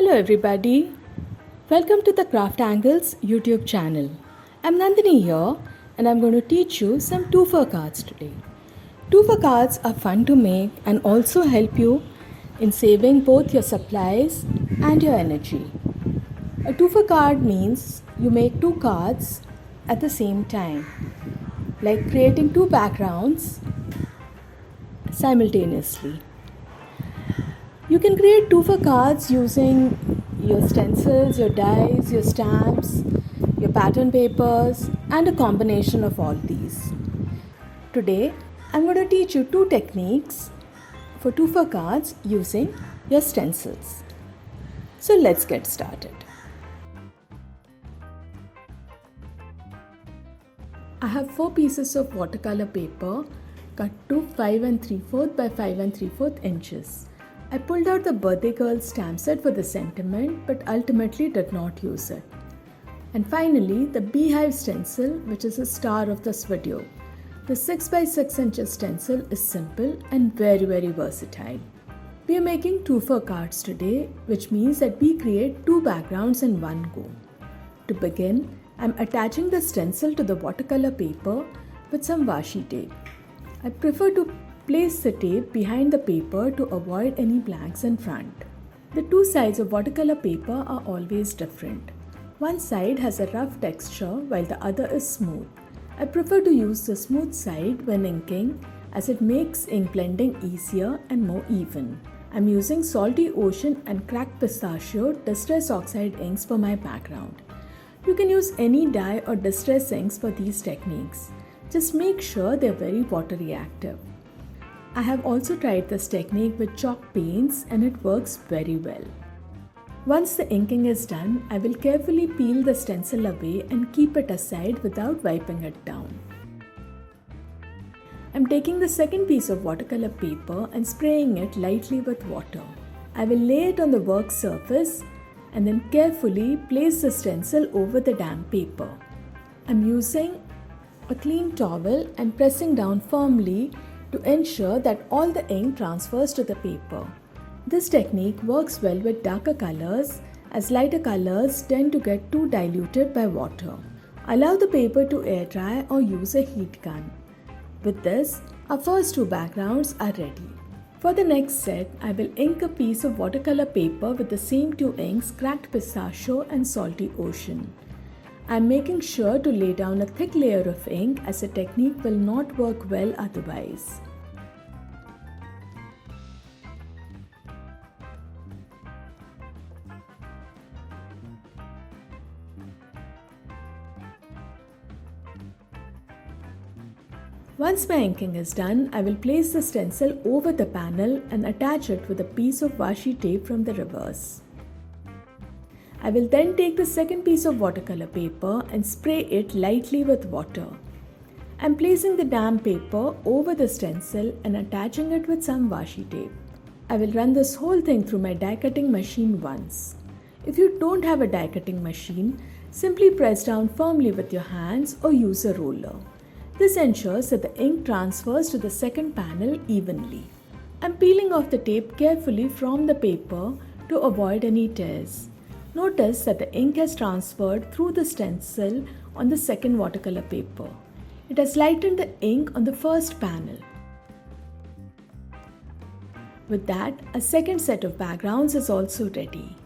Hello everybody, welcome to the CrafTangles YouTube channel. I'm Nandini here and I'm going to teach you some twofer cards today. Twofer cards are fun to make and also help you in saving both your supplies and your energy. A twofer card means you make two cards at the same time, like creating two backgrounds simultaneously. You can create twofer cards using your stencils, your dies, your stamps, your pattern papers, and a combination of all these. Today, I'm going to teach you two techniques for twofer cards using your stencils. So let's get started. I have 4 pieces of watercolor paper cut to 5 3/4 by 5 3/4 inches. I pulled out the birthday girl stamp set for the sentiment but ultimately did not use it. And finally, the beehive stencil, which is the star of this video. The 6 by 6 inches stencil is simple and very versatile. We are making twofer cards today, which means that we create two backgrounds in one go. To begin, I'm attaching the stencil to the watercolor paper with some washi tape. I prefer to place the tape behind the paper to avoid any blanks in front. The two sides of watercolor paper are always different. One side has a rough texture while the other is smooth. I prefer to use the smooth side when inking as it makes ink blending easier and more even. I'm using Salty Ocean and Cracked Pistachio Distress Oxide inks for my background. You can use any dye or distress inks for these techniques. Just make sure they're very water reactive. I have also tried this technique with chalk paints and it works very well. Once the inking is done, I will carefully peel the stencil away and keep it aside without wiping it down. I'm taking the second piece of watercolor paper and spraying it lightly with water. I will lay it on the work surface and then carefully place the stencil over the damp paper. I'm using a clean towel and pressing down firmly to ensure that all the ink transfers to the paper. This technique works well with darker colors as lighter colors tend to get too diluted by water. Allow the paper to air dry or use a heat gun. With this, our first two backgrounds are ready. For the next set, I will ink a piece of watercolor paper with the same two inks, Cracked Pistachio and Salty Ocean. I am making sure to lay down a thick layer of ink as the technique will not work well otherwise. Once my inking is done, I will place the stencil over the panel and attach it with a piece of washi tape from the reverse. I will then take the second piece of watercolor paper and spray it lightly with water. I am placing the damp paper over the stencil and attaching it with some washi tape. I will run this whole thing through my die cutting machine once. If you don't have a die cutting machine, simply press down firmly with your hands or use a roller. This ensures that the ink transfers to the second panel evenly. I am peeling off the tape carefully from the paper to avoid any tears. Notice that the ink has transferred through the stencil on the second watercolor paper. It has lightened the ink on the first panel. With that, a second set of backgrounds is also ready.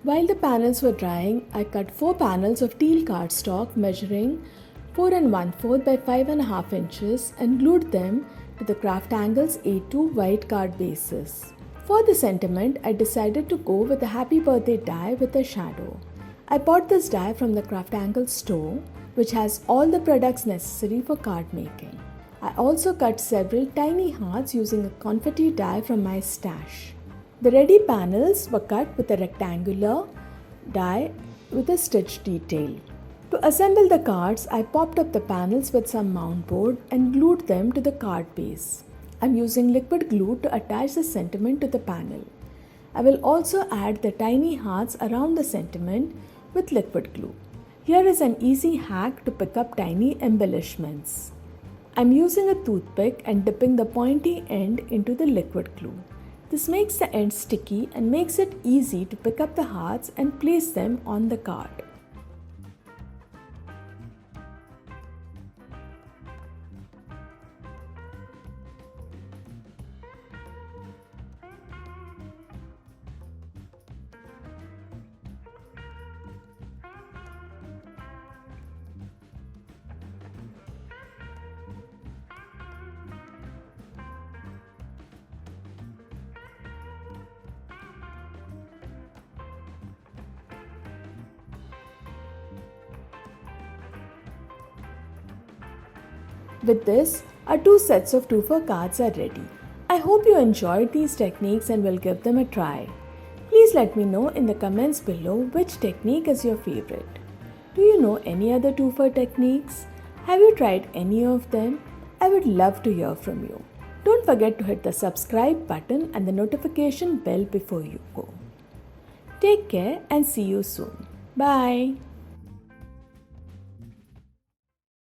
While the panels were drying, I cut 4 panels of teal cardstock measuring 4 1/4 by 5 1/2 inches and glued them to the CrafTangles A2 white card bases. For the sentiment, I decided to go with a happy birthday die with a shadow. I bought this die from the CrafTangles store, which has all the products necessary for card making. I also cut several tiny hearts using a confetti die from my stash. The ready panels were cut with a rectangular die with a stitch detail. To assemble the cards, I popped up the panels with some mount board and glued them to the card base. I'm using liquid glue to attach the sentiment to the panel. I will also add the tiny hearts around the sentiment with liquid glue. Here is an easy hack to pick up tiny embellishments. I'm using a toothpick and dipping the pointy end into the liquid glue. This makes the ends sticky and makes it easy to pick up the hearts and place them on the card. With this, our 2 sets of 2x4 cards are ready. I hope you enjoyed these techniques and will give them a try. Please let me know in the comments below which technique is your favorite. Do you know any other 2x4 techniques? Have you tried any of them? I would love to hear from you. Don't forget to hit the subscribe button and the notification bell before you go. Take care and see you soon. Bye.